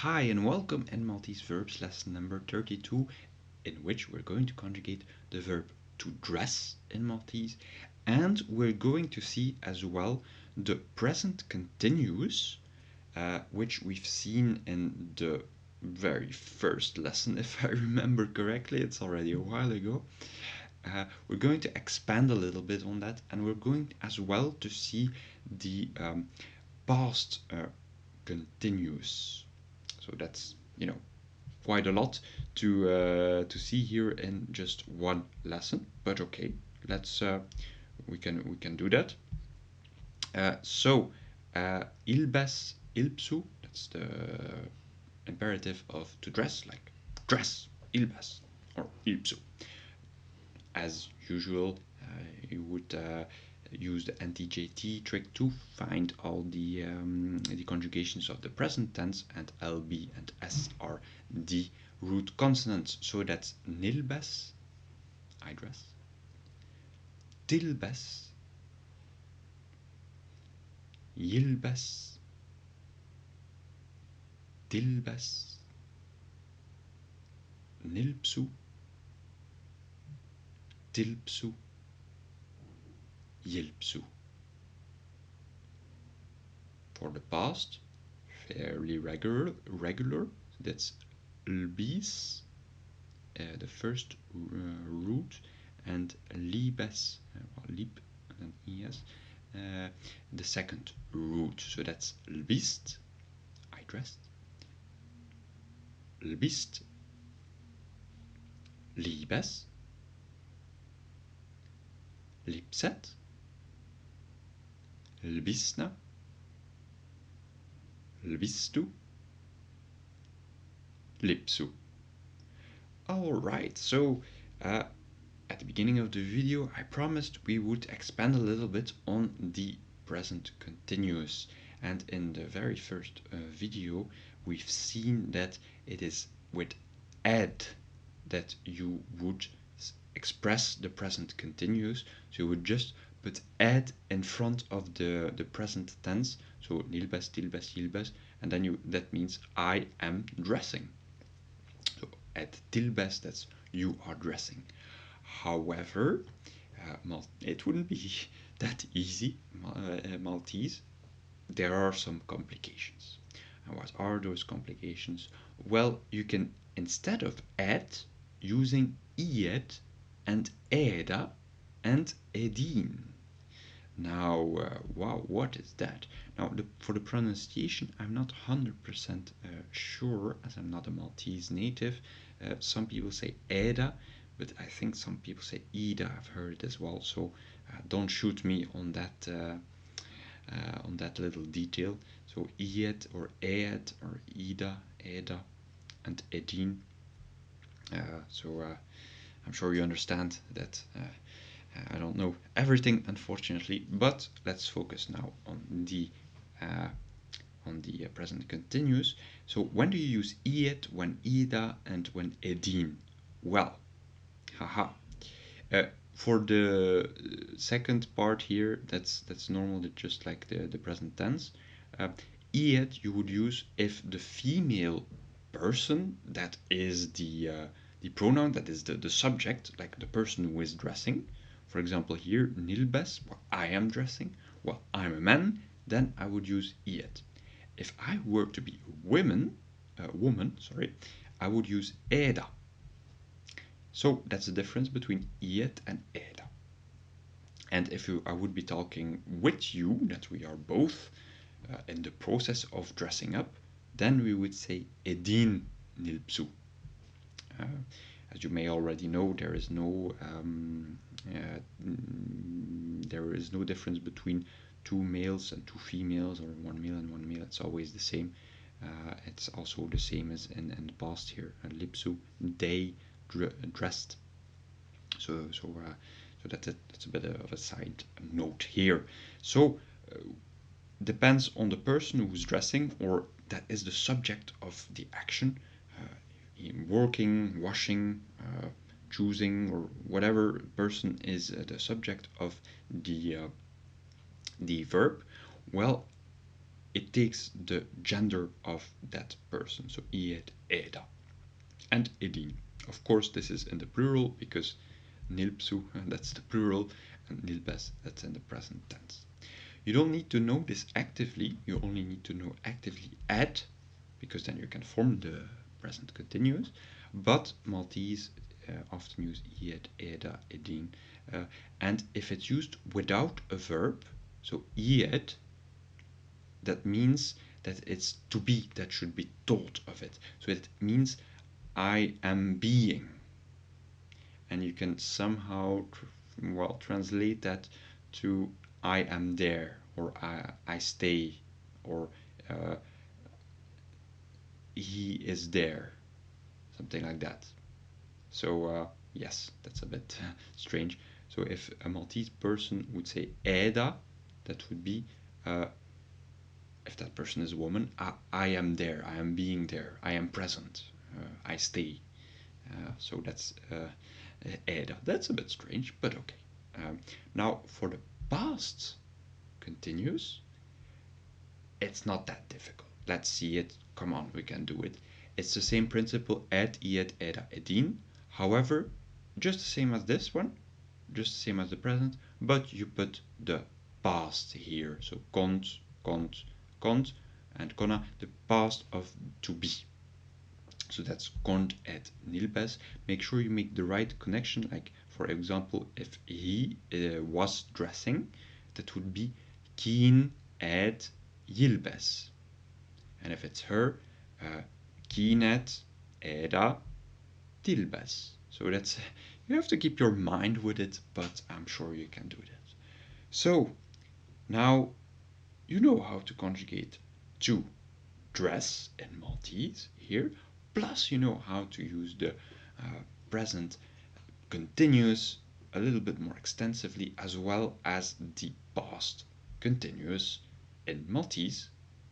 Hi and welcome in Maltese verbs lesson number 32, in which we're going to conjugate the verb to dress in Maltese, and we're going to see as well the present continuous, which we've seen in the very first lesson, if I remember correctly. It's already a while ago. We're going to expand a little bit on that, and we're going as well to see the past continuous. So that's quite a lot to see here in just one lesson. But okay, let's we can do that. Ilbes ilpsu. That's the imperative of to dress, like dress ilbes or ilpsu. As usual, you would use the NTJT trick to find all the conjugations of the present tense, and LB and S are the root consonants. So that's nilbes, I dress, tilbes, yilbes, tilbes, nilpsu, tilpsu, yilpsu. For the past, fairly regular. That's lbis, the first root, and libes, lib and es, the second root. So that's lbist, I dressed, lbist, libes, lipset, lbisna, lbistu, lipsu. Alright, so at the beginning of the video I promised we would expand a little bit on the present continuous, and in the very first video we've seen that it is with ed that you would express the present continuous. So you would just put ed in front of the present tense, so nilbes, tilbes, yilbes, and then that means I am dressing. So at tilbes, that's you are dressing. However, it wouldn't be that easy, Maltese. There are some complications. And what are those complications? Well, you can, instead of ed, using ied and eda and edin. Now, wow, what is that? Now, for the pronunciation, I'm not 100% sure, as I'm not a Maltese native. Some people say eda, but I think some people say ida. I've heard it as well. So don't shoot me on that little detail. So ied or ed or ida, eda, and edin. I'm sure you understand that I don't know everything, unfortunately, but let's focus now on the present continuous. So when do you use ied, when ida, and when edin? Well, haha. For the second part here, that's normal, just like the present tense. Ied you would use if the female person, that is the pronoun, that is the subject, like the person who is dressing. For example, here nilbes, well, I am dressing. Well, I'm a man, then I would use ied. If I were to be a woman, I would use eda. So that's the difference between ied and eda. And if I would be talking with you, that we are both in the process of dressing up, then we would say edin nilpsu. As you may already know, there is no difference between two males and two females, or one male and one male. It's always the same. It's also the same as in the past here. Lipsu, they dressed. So that's a bit of a side note here. So depends on the person who's dressing, or that is the subject of the action, working, washing, choosing, or whatever person is the subject of the verb. Well, it takes the gender of that person. So iet, eda. And edin. Of course, this is in the plural because nilpsu, that's the plural, and nilbes, that's in the present tense. You don't need to know this actively, you only need to know actively add, because then you can form the present continuous, but Maltese often use iet, eda, edin, and if it's used without a verb, so iet, that means that it's to be, that should be thought of it. So it means I am being. And you can somehow translate that to I am there, or I stay, or he is there, something like that. So yes, that's a bit strange. So if a Maltese person would say Eda, that would be if that person is a woman, I am there, I am being there, I am present, I stay. So that's Eda. That's a bit strange, but okay. Now for the past continuous, it's not that difficult. Let's see it. Come on, we can do it. It's the same principle, ed, iet, eda, edin. However, just the same as this one, just the same as the present, but you put the past here. So kont, kont, kont, and konna, the past of to be. So that's kont et nilbes. Make sure you make the right connection. Like, for example, if he was dressing, that would be keen et yilbes. And if it's her, keenet eda tilbes. So that's, you have to keep your mind with it, but I'm sure you can do that. So now you know how to conjugate to dress in Maltese here, plus you know how to use the present continuous a little bit more extensively, as well as the past continuous in Maltese.